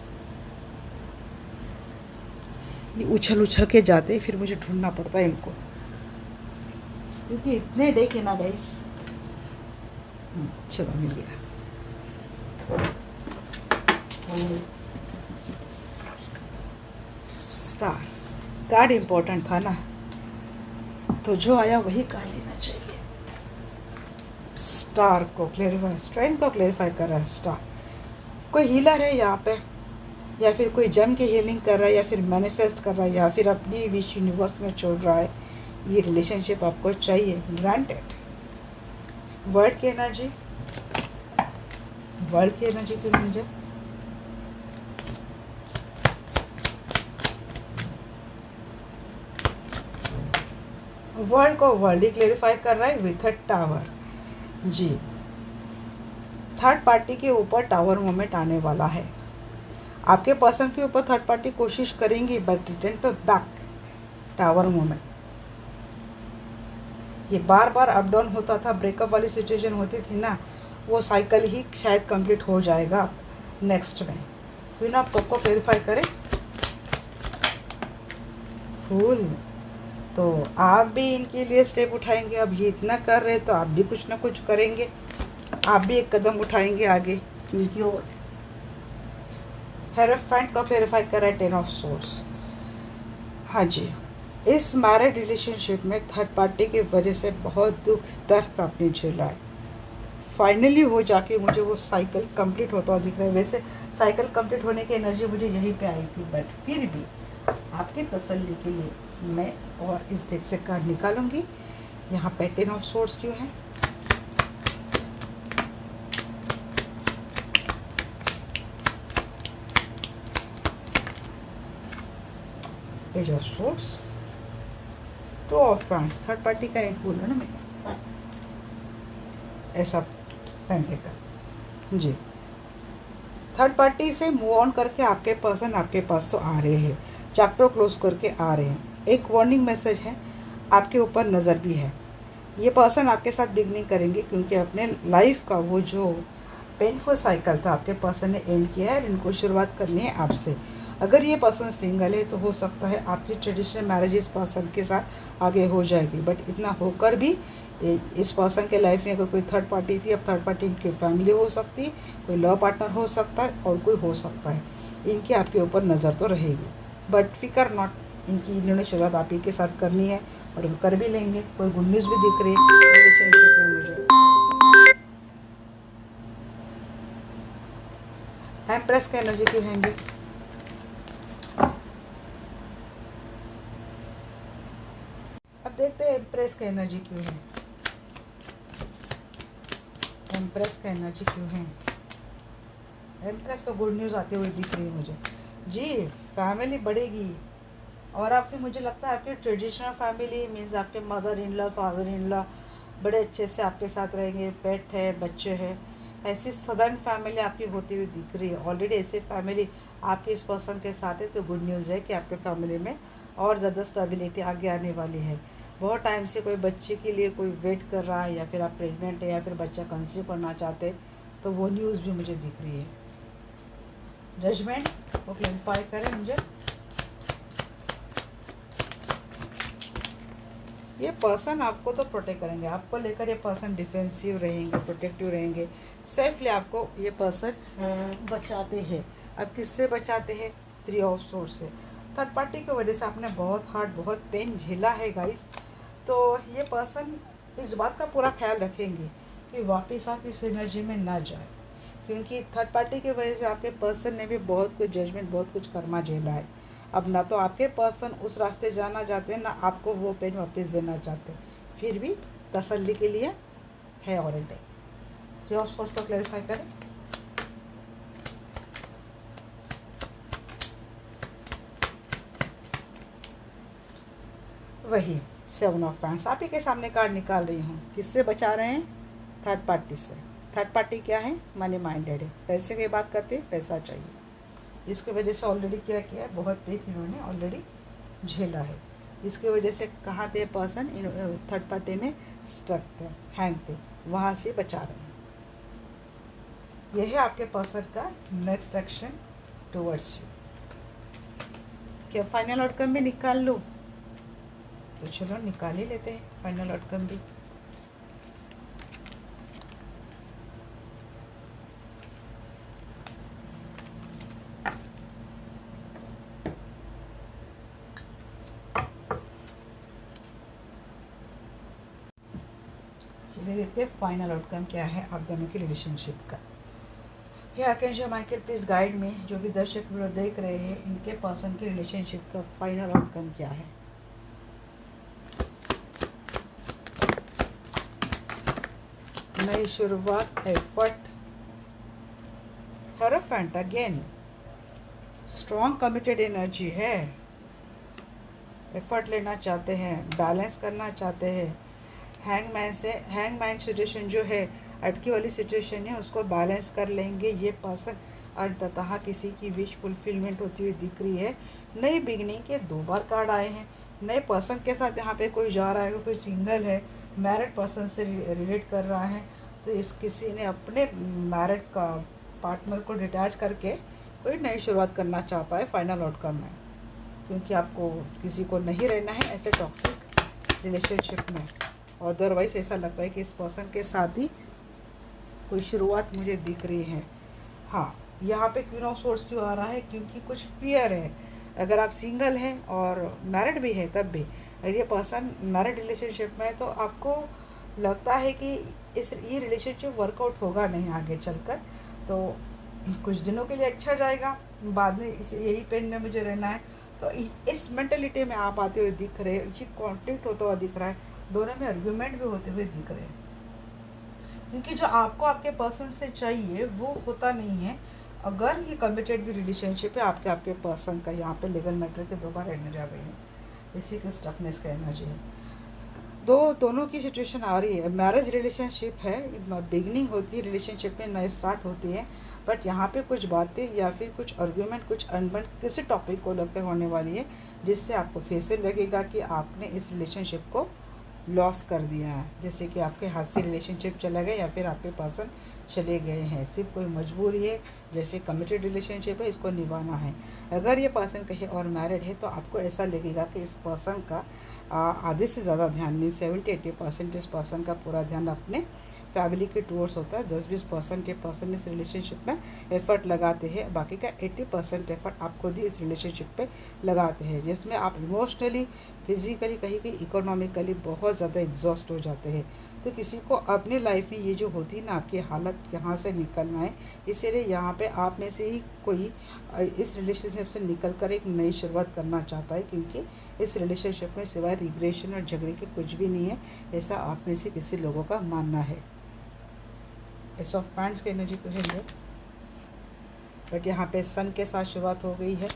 ये उछल उछल के जाते हैं, फिर मुझे ढूंढना पड़ता है इनको क्योंकि इतने डेक है ना गाइस। चलो मिल गया। स्टार कार्ड इम्पोर्टेंट था ना, तो जो आया वही कार्ड लेना चाहिए। स्टार को क्लेरिफाई, स्ट्रेंथ को क्लेरिफाई कर रहा है स्टार। कोई हीलर है यहाँ पे, या फिर कोई जम के हीलिंग कर रहा है, या फिर मैनिफेस्ट कर रहा है, या फिर अपनी विश यूनिवर्स में छोड़ रहा है। ये रिलेशनशिप आपको चाहिए, ग्रांटेड। वर्ल्ड की एनर्जी, वर्ल्ड की एनर्जी क्यों मुझे? वर्ल्ड को वर्ल्ड ही क्लेरिफाई कर रहा है विथ अ टावर जी। थर्ड पार्टी के ऊपर टावर मोमेंट आने वाला है। आपके पर्सन के ऊपर थर्ड पार्टी कोशिश करेंगी but return to back tower moment. ये बार बार अप डाउन होता था, ब्रेकअप वाली सिचुएशन होती थी ना, वो साइकिल ही शायद कंप्लीट हो जाएगा नेक्स्ट में। फिर आप कब को क्लेरिफाई करें फूल, तो आप भी इनके लिए स्टेप उठाएंगे। अब ये इतना कर रहे हैं तो आप भी कुछ ना कुछ करेंगे, आप भी एक कदम उठाएंगे आगे इनकी ओर। हेरोफेंट को क्लेरिफाई कर रहा है 10 ऑफ सोर्स। हाँ जी, इस मैरिड रिलेशनशिप में थर्ड पार्टी की वजह से बहुत दुख दर्द आपने झेला है। फाइनली हो जाके मुझे वो साइकिल कंप्लीट होता दिख रहा है। वैसे साइकिल कंप्लीट होने की एनर्जी मुझे यहीं पे आई थी, बट फिर भी आपकी तसल्ली के लिए मैं और इस डेक से कार्ड निकालूंगी। यहाँ पे 10 ऑफ सोर्स क्यों है? Page of source, 2 of wands, third party का एक बोला ना मैंने। ऐसा पेंटिकल जी। थर्ड पार्टी से मूव ऑन करके आपके पर्सन आपके पास तो आ रहे हैं, चैप्टर क्लोज करके आ रहे हैं। एक वार्निंग मैसेज है, आपके ऊपर नज़र भी है। ये पर्सन आपके साथ बिगनिंग करेंगे क्योंकि अपने लाइफ का वो जो पेनफुल साइकिल था आपके पर्सन ने एंड किया है। इनको शुरुआत करनी है आपसे। अगर ये पर्सन सिंगल है तो हो सकता है आपकी ट्रेडिशनल मैरिज इस पर्सन के साथ आगे हो जाएगी, बट इतना होकर भी इस पर्सन के लाइफ में अगर कोई थर्ड पार्टी थी, अब थर्ड पार्टी इनकी फैमिली हो सकती है, कोई लव पार्टनर हो सकता है और कोई हो सकता है। इनकी आपके ऊपर नज़र तो रहेगी, बट फिकर नॉट, इन्होंने शुरुआत आप ही के साथ करनी है और वो कर भी लेंगे। कोई गुड न्यूज़ भी दिख रही है रिलेशनशिप में मुझे। एम्प्रेस का एनर्जी क्यों है? अब देखते हैं एम्प्रेस का एनर्जी क्यों है। एम्प्रेस का एनर्जी क्यों है? एम्प्रेस तो गुड न्यूज़ आते हुए दिख रही है मुझे जी। फैमिली बढ़ेगी और आपकी, मुझे लगता है आपकी ट्रेडिशनल फैमिली मीन्स आपके mother in law, father in law बड़े अच्छे से आपके साथ रहेंगे, पेट है, बच्चे हैं, ऐसी सदर्न फैमिली आपकी होती हुई दिख रही है। ऑलरेडी ऐसी फैमिली आपके इस पर्सन के साथ है, तो गुड न्यूज़ है कि आपके फैमिली में और ज़्यादा स्टेबिलिटी आगे आने वाली है। बहुत टाइम से कोई बच्चे के लिए कोई वेट कर रहा है, या फिर आप प्रेग्नेंट है, या फिर बच्चा कंसीव करना चाहते हैं, तो वो न्यूज़ भी मुझे दिख रही है। जजमेंट वो क्लैरिफाई करें मुझे। ये पर्सन आपको तो प्रोटेक्ट करेंगे, आपको लेकर ये पर्सन डिफेंसिव रहेंगे, प्रोटेक्टिव रहेंगे, सेफली आपको ये पर्सन बचाते हैं। अब किससे बचाते हैं? 3 ऑफ सोर्स से। थर्ड पार्टी की वजह से आपने बहुत हार्ड, बहुत पेन झेला है गाइस, तो ये पर्सन इस बात का पूरा ख्याल रखेंगे कि वापस आप इस एनर्जी में ना जाए, क्योंकि थर्ड पार्टी की वजह से आपके पर्सन ने भी बहुत कुछ जजमेंट, बहुत कुछ कर्मा झेला है। अब ना तो आपके पर्सन उस रास्ते जाना चाहते हैं, ना आपको वो पेन वापस देना चाहते, फिर भी तसल्ली के लिए है ऑलरेडी। 3 ऑफ सोर्स को क्लैरिफाई करें। वही 7 ऑफ पैंट्स आप ही के सामने कार्ड निकाल रही हूँ। किससे बचा रहे हैं? थर्ड पार्टी से। थर्ड पार्टी क्या है? मनी माइंडेड है, पैसे की बात करते हैं, पैसा चाहिए। इसकी वजह से ऑलरेडी क्या किया है, बहुत पेन इन्होंने ऑलरेडी झेला है। इसकी वजह से कहाँ थे पर्सन? थर्ड पार्टी में स्टक थे, हैंग थे, वहाँ से बचा रहे हैं। यह है आपके पर्सन का नेक्स्ट एक्शन टुवर्ड्स यू। क्या फाइनल आउटकम भी निकाल लूँ? तो चलो निकाल ही लेते हैं फाइनल आउटकम भी। चलिए देखते हैं फाइनल आउटकम क्या है आप दोनों की रिलेशनशिप का। हे आर्कैंजल माइकल प्लीज गाइड में, जो भी दर्शक वीडियो देख रहे हैं, इनके पर्सन की रिलेशनशिप का फाइनल आउटकम क्या है। नई शुरुआत, effort, hierophant again, strong committed energy है, एफर्ट लेना चाहते हैं, बैलेंस करना चाहते हैं। हैंगमैन से, हैंगमैन सिचुएशन जो है, अटकी वाली सिचुएशन है, उसको बैलेंस कर लेंगे ये पर्सन। अंततः किसी की विश फुलफिलमेंट होती हुई दिख रही है। नई बिगनिंग के 2 बार कार्ड आए हैं। नए पर्सन के साथ यहाँ पे कोई जा रहा है, कोई सिंगल है, मैरिड पर्सन से रिलेट कर रहा है, तो इस किसी ने अपने मैरिड का पार्टनर को डिटैच करके कोई नई शुरुआत करना चाहता है फाइनल आउटकम में, क्योंकि आपको किसी को नहीं रहना है ऐसे टॉक्सिक रिलेशनशिप में। और अदरवाइज ऐसा लगता है कि इस पर्सन के साथ ही कोई शुरुआत मुझे दिख रही है। हाँ, यहाँ पे क्वीन ऑफ सोर्स क्यों आ रहा है? क्योंकि कुछ फियर है। अगर आप सिंगल हैं और मैरिड भी है, तब भी अगर ये पर्सन मैरिड रिलेशनशिप में है, तो आपको लगता है कि ये रिलेशनशिप वर्कआउट होगा नहीं आगे चलकर, तो कुछ दिनों के लिए अच्छा जाएगा, बाद में इस यही पेन में मुझे रहना है। तो इस मेंटलिटी में आप आते हुए दिख रहे हैं, ये कॉन्फ्लिक्ट होता हुआ दिख रहा है, दोनों में आर्ग्यूमेंट भी होते हुए दिख रहे हैं, क्योंकि जो आपको आपके पर्सन से चाहिए वो होता नहीं है। अगर ये कमिटेड भी रिलेशनशिप है आपके पर्सन का, यहाँ पे लीगल मैटर के 2 बार एनर्जी आ गई है, इसी की स्टकनेस का एनर्जी है। दोनों की सिचुएशन आ रही है। मैरिज रिलेशनशिप है, बिगनिंग होती है रिलेशनशिप में, नई स्टार्ट होती है, बट यहाँ पे कुछ बातें या फिर कुछ आर्ग्यूमेंट, कुछ अनबन किसी टॉपिक को लेकर होने वाली है, जिससे आपको फिर से लगेगा कि आपने इस रिलेशनशिप को लॉस कर दिया है। जैसे कि आपके हाथ से रिलेशनशिप चला गया या फिर आपके पर्सन चले गए हैं, सिर्फ कोई मजबूरी है, जैसे कमिटेड रिलेशनशिप है, इसको निभाना है। अगर ये पर्सन कहीं और मैरिड है तो आपको ऐसा लगेगा कि इस पर्सन का आधे से ज़्यादा ध्यान नहीं, 70-80% इस पर्सन का पूरा ध्यान अपने फैमिली के टूवर्ड्स होता है। 10-20% ये पर्सन इस रिलेशनशिप में एफर्ट लगाते हैं, बाकी का 80% एफर्ट आप खुद ही इस रिलेशनशिप पे लगाते हैं, जिसमें आप इमोशनली, फिजिकली, कहीं कहीं इकोनॉमिकली बहुत ज़्यादा एग्जॉस्ट हो जाते हैं। तो किसी को अपनी लाइफ में ये जो होती है ना, आपकी हालत यहाँ से निकलना है, इसीलिए यहाँ पे आप में से ही कोई इस रिलेशनशिप से निकल कर एक नई शुरुआत करना चाहता है, क्योंकि इस रिलेशनशिप में सिवाय रिग्रेशन और झगड़े के कुछ भी नहीं है, ऐसा आप में से किसी लोगों का मानना है। एस ऑफ पैंट्स की एनर्जी को है, बट यहाँ पे सन के साथ शुरुआत हो गई है।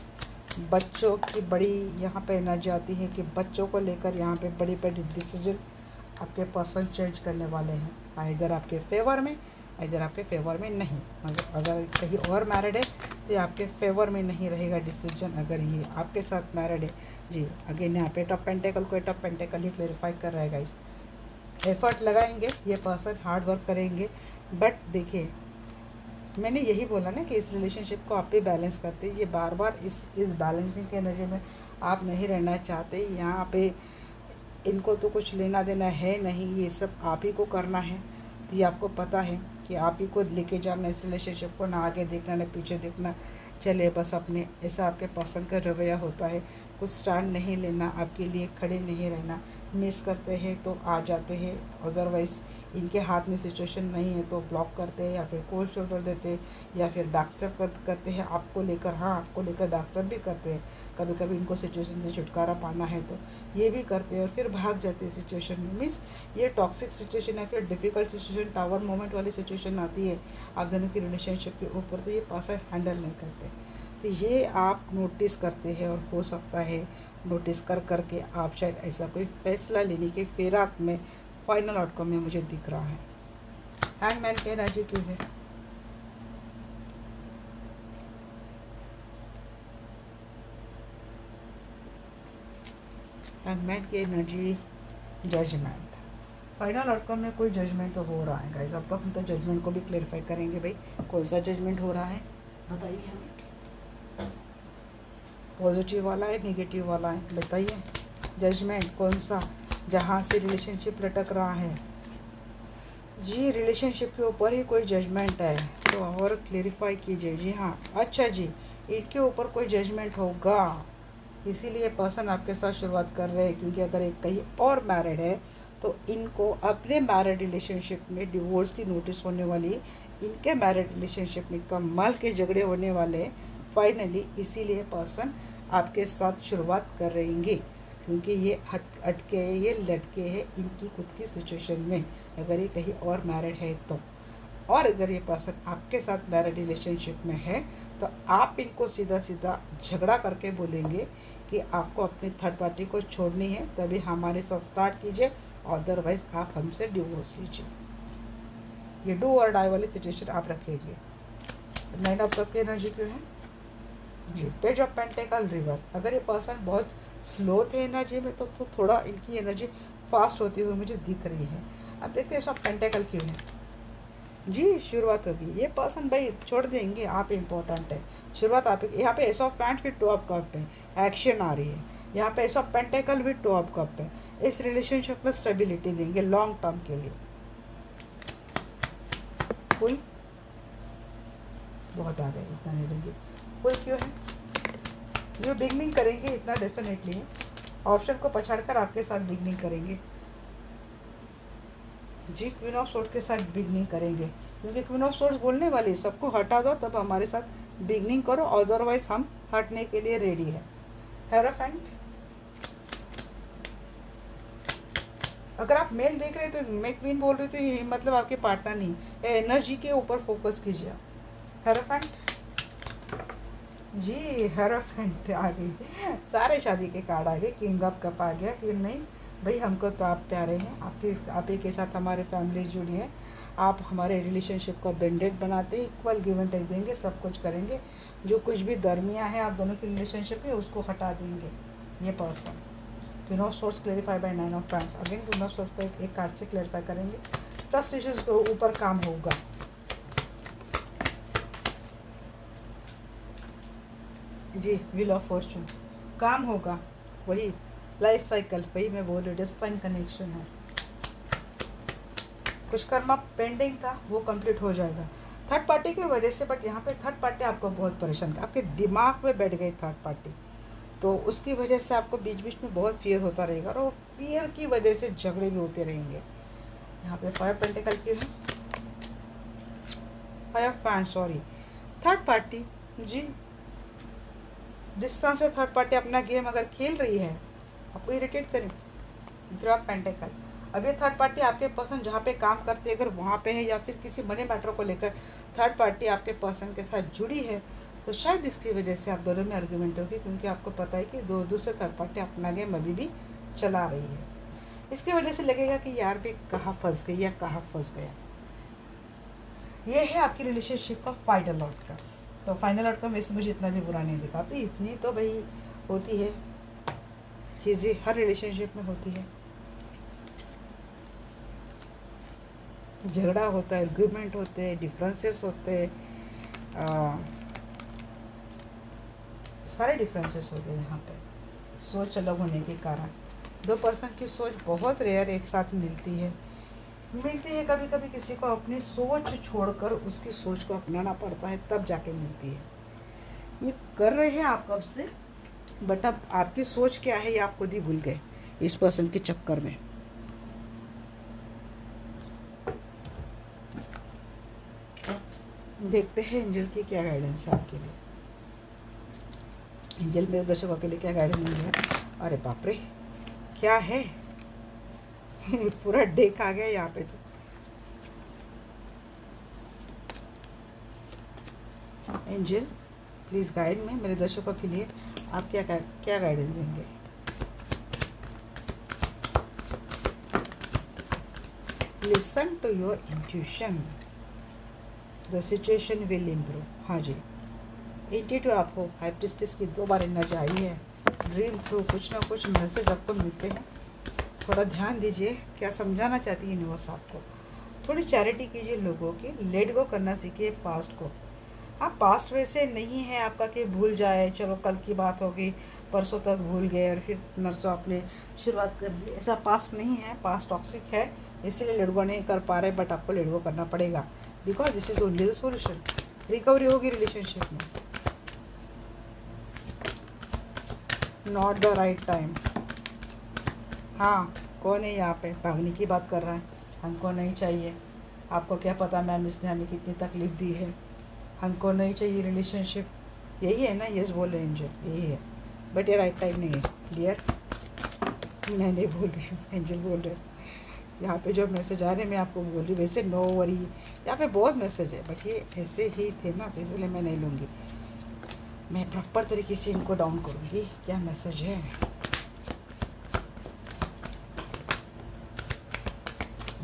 बच्चों की बड़ी यहाँ पे एनर्जी आती है कि बच्चों को लेकर यहाँ पे बड़ी बड़ी डिसीजन आपके पर्सन चेंज करने वाले हैं, इधर आपके फेवर में, इधर आपके फेवर में नहीं। अगर कहीं और मैरिड है तो ये आपके फेवर में नहीं रहेगा डिसीजन। अगर ये आपके साथ मैरिड है जी, अगेन यहाँ पे टॉप पेंटेकल को टॉप पेंटेकल ही क्लेरिफाई कर रहा है गाइस। एफर्ट लगाएंगे ये पर्सन, हार्ड वर्क करेंगे, बट देखिए मैंने यही बोला ना कि इस रिलेशनशिप को आप भी बैलेंस करते, ये बार बार इस बैलेंसिंग के एनर्जी में आप नहीं रहना चाहते। यहाँ पे इनको तो कुछ लेना देना है नहीं, ये सब आप ही को करना है। तो ये आपको पता है कि आप ही को लेके जाना इस रिलेशनशिप को, ना आगे देखना ना पीछे देखना, चले बस अपने, ऐसा आपके पसंद का रवैया होता है। कुछ स्टैंड नहीं लेना, आपके लिए खड़े नहीं रहना, मिस करते हैं तो आ जाते हैं, अदरवाइज़ इनके हाथ में सिचुएशन नहीं है तो ब्लॉक करते हैं या फिर कोल्ड शोल्डर देते हैं या फिर बैकस्टेप करते हैं आपको लेकर। हाँ, आपको लेकर बैकस्टेप भी करते हैं, कभी कभी इनको सिचुएशन से छुटकारा पाना है तो ये भी करते हैं और फिर भाग जाते हैं सिचुएशन में। मीन्स ये टॉक्सिक सिचुएशन है, फिर डिफ़िकल्ट सिचुएशन, टावर मोमेंट वाली सिचुएशन आती है आप दोनों की रिलेशनशिप के ऊपर, तो ये पर्सन हैंडल नहीं करते। तो ये आप नोटिस करते हैं और हो सकता है नोटिस कर करके आप शायद ऐसा कोई फैसला लेने के फिराक में, फाइनल आउटकम में मुझे दिख रहा है। हैंगमैन की एनर्जी क्यों है? हैंगमैन की एनर्जी जजमेंट, फाइनल आउटकम में कोई जजमेंट तो हो रहा है गाइस। अब तक हम तो जजमेंट को भी क्लेरिफाई करेंगे, भाई कौन सा जजमेंट हो रहा है बताइए हमें। पॉजिटिव वाला है, नेगेटिव वाला है, बताइए जजमेंट कौन सा, जहाँ से रिलेशनशिप लटक रहा है। जी, रिलेशनशिप के ऊपर ही कोई जजमेंट है तो और क्लेरिफाई कीजिए। जी हाँ, अच्छा जी, इनके ऊपर कोई जजमेंट होगा, इसीलिए पर्सन आपके साथ शुरुआत कर रहे हैं, क्योंकि अगर एक कहीं और मैरिड है तो इनको अपने मैरिड रिलेशनशिप में डिवोर्स की नोटिस होने वाली, इनके मैरिड रिलेशनशिप में कमाल के झगड़े होने वाले फाइनली, इसीलिए पर्सन आपके साथ शुरुआत कर रहेंगे, क्योंकि ये अटके हैं, ये लटके हैं इनकी खुद की सिचुएशन में, अगर ये कहीं और मैरिड है तो। और अगर ये पर्सन आपके साथ मैरिड रिलेशनशिप में है तो आप इनको सीधा सीधा झगड़ा करके बोलेंगे कि आपको अपनी थर्ड पार्टी को छोड़नी है, तभी हमारे साथ स्टार्ट कीजिए, अदरवाइज आप हमसे डिवोर्स लीजिए। ये डू और डाई वाली सिचुएशन आप रखेंगे। 9 ऑफ कप की एनर्जी क्यों है जी? Page of pentacle reverse. अगर ये पर्सन बहुत स्लो थे एनर्जी में तो थोड़ा इनकी एनर्जी फास्ट होती हुई मुझे दिख रही है। अब देखते हैं सब पेंटेकल क्यों है जी। शुरुआत होगी, ये पर्सन भाई छोड़ देंगे, आप इम्पोर्टेंट है, शुरुआत आप। यहाँ पे S of pant with 2 of cup है, एक्शन आ रही है। यहाँ पे S of pentacle with 2 of cup है, इस रिलेशनशिप में स्टेबिलिटी देंगे लॉन्ग टर्म के लिए। फुल बहुत आ गए, इतना नहीं देंगे। फुल क्यों है? जो बिगनिंग करेंगे इतना डेफिनेटली है, ऑप्शन को पछाड़कर आपके साथ बिगनिंग करेंगे जी। क्वीन ऑफ सोर्ड्स के साथ बिगनिंग करेंगे, क्योंकि क्वीन ऑफ सोर्ड्स बोलने वाली सबको हटा दो तब हमारे साथ बिगनिंग करो, अदरवाइज हम हटने के लिए रेडी है। हेरोफेंट, अगर आप मेल देख रहे हैं तो मैं क्वीन बोल रही तो ये मतलब आपके पार्टनर नहीं, एनर्जी के ऊपर फोकस कीजिए। हेरोफेंट जी, हेरोफेंट आ गई, सारे शादी के कार्ड आ गए। किंग ऑफ कप आ गया, क्वीन नहीं, भाई हमको तो आप प्यारे हैं, आप ही के साथ हमारे फैमिली जुड़ी है। आप हमारे रिलेशनशिप को बेंडेड बनाते, इक्वल गिव एंड टेक देंगे, सब कुछ करेंगे। जो कुछ भी दरमियाँ है आप दोनों की रिलेशनशिप में, उसको हटा देंगे। ये person win of swords clarify by 9 of pents. Again win of swords को एक कार्ड से क्लेरिफाई करेंगे। ट्रस्ट इश्यूज के ऊपर काम होगा। जी व्हील ऑफ फॉर्चून काम होगा, वही लाइफ साइकिल, वही मैं बोल रही हूँ, डिस्टाइन कनेक्शन है। कुछ कर्मा पेंडिंग था वो कंप्लीट हो जाएगा थर्ड पार्टी की वजह से, बट यहाँ पे थर्ड पार्टी आपको बहुत परेशान कर, आपके दिमाग में बैठ गई थर्ड पार्टी, तो उसकी वजह से आपको बीच बीच में बहुत फियर होता रहेगा, और फियर की वजह से झगड़े भी होते रहेंगे। यहाँ पे 5 पेंटिकल की है, 5 of pents, sorry third party जी डिस्टेंस से थर्ड पार्टी अपना गेम अगर खेल रही है, आपको इरिटेट करें। 3 ऑफ पेंटिकल, अब ये थर्ड पार्टी आपके पर्सन जहाँ पे काम करते हैं अगर वहाँ पे है, या फिर किसी मनी मैटर को लेकर थर्ड पार्टी आपके पर्सन के साथ जुड़ी है, तो शायद इसकी वजह से आप दोनों में आर्ग्यूमेंट होगी, क्योंकि आपको पता है कि दूसरे थर्ड पार्टी अपना गेम अभी भी चला रही है। इसकी वजह से लगेगा कि यार भी कहाँ फंस गई या कहाँ फंस गया। ये है आपकी रिलेशनशिप का फाइनल आउटकम। तो फाइनल आउटकम वैसे मुझे इतना भी बुरा नहीं दिखा, तो इतनी तो भाई होती है चीज़ें, हर रिलेशनशिप में होती है, झगड़ा होता है, एग्रीमेंट होते हैं, डिफरेंसेस होते हैं, सारे डिफरेंसेस होते हैं। यहाँ पे सोच अलग होने के कारण दो पर्सन की सोच बहुत रेयर एक साथ मिलती है। कभी कभी किसी को अपनी सोच छोड़कर उसकी सोच को अपनाना पड़ता है, तब जाके मिलती है। ये कर रहे हैं आप कब से, बट अब आपकी सोच क्या है ये आप खुद ही भूल गए इस पर्सन के चक्कर में। देखते हैं एंजल की क्या गाइडेंस है आपके लिए। एंजल मेरे दर्शकों के लिए क्या गाइडेंस है। अरे बाप रे क्या है पूरा डेक आ गया यहाँ पे। तो एंजल प्लीज गाइड में मेरे दर्शकों के लिए आप क्या गाइडेंस देंगे। Listen to your intuition, the situation will improve. हाँ जी, 82 आपको हाई प्रिस्टेस की 2 बार एनर्जी आई है। ड्रीम थ्रू कुछ ना कुछ मैसेज आपको मिलते हैं, थोड़ा ध्यान दीजिए क्या समझाना चाहती है यूनिवर्स आपको। थोड़ी चैरिटी कीजिए लोगों की, लेट गो करना सीखिए पास्ट को। हाँ पास्ट वैसे नहीं है आपका कि भूल जाए, चलो कल की बात होगी, परसों तक भूल गए और फिर नरसों आपने शुरुआत कर दी, ऐसा पास्ट नहीं है। पास्ट टॉक्सिक है, इसीलिए लेट गो नहीं कर पा रहे, बट आपको लेट गो करना पड़ेगा, because this is only the solution. Recovery होगी रिलेशनशिप में। Not the right time. हाँ कौन है यहाँ पे, भागने की बात कर रहा है, हमको नहीं चाहिए। आपको क्या पता मैम इसने हमें कितनी तकलीफ दी है, हमको नहीं चाहिए रिलेशनशिप, यही है ना। यस बोल रहे एंजल, यही है, बट ये राइट टाइम नहीं है डियर। मैं नहीं बोल रही हूँ, एंजल बोल रहे यहाँ पे जो मैसेज आ रहे हैं मैं आपको बोल रही हूँ। वैसे नो वरी यहाँ पे बहुत मैसेज है, बट ये ऐसे ही थे ना, तो इसलिए मैं नहीं लूँगी। मैं प्रॉपर तरीके से इनको डाउन करूँगी। क्या मैसेज है।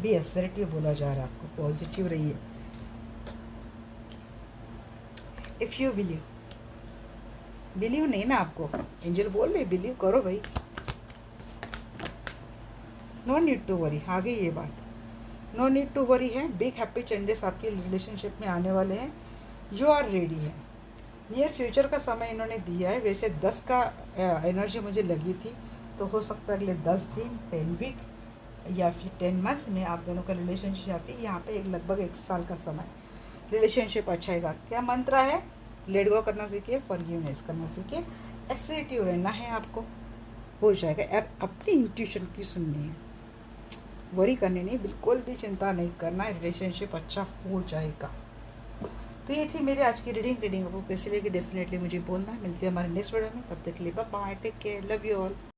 बी असर्टिव बोला जा रहा है आपको, पॉजिटिव रहिए। इफ़ यू बिलीव नहीं ना आपको, एंजल बोल रहे बिलीव करो भाई। नो नीड टू वरी, आ गई ये बात, नो नीड टू वरी है। बिग हैप्पी चेंजेस आपके रिलेशनशिप में आने वाले हैं। यू आर रेडी है। नियर फ्यूचर का समय इन्होंने दिया है। वैसे 10 का एनर्जी मुझे लगी थी, तो हो सकता है अगले 10 दिन 10 वीक या फिर 10 मंथ में आप दोनों का रिलेशनशिप या फिर यहाँ पे लगभग 1 साल का समय रिलेशनशिप अच्छा है। क्या मंत्र है, लेट गो करना सीखिए, फॉरगिवनेस करना सीखिए, एसेटिव रहना है आपको, हो जाएगा यार। अपनी इंट्यूशन की सुननी है, वरी करनी नहीं, बिल्कुल भी चिंता नहीं करना, रिलेशनशिप अच्छा हो जाएगा। तो ये थी मेरी आज की रीडिंग आपको कैसी लगी डेफिनेटली मुझे बोलना। मिलती है हमारे नेक्स्ट वीडियो में, तब तक के लिए bye bye, take care, love you all.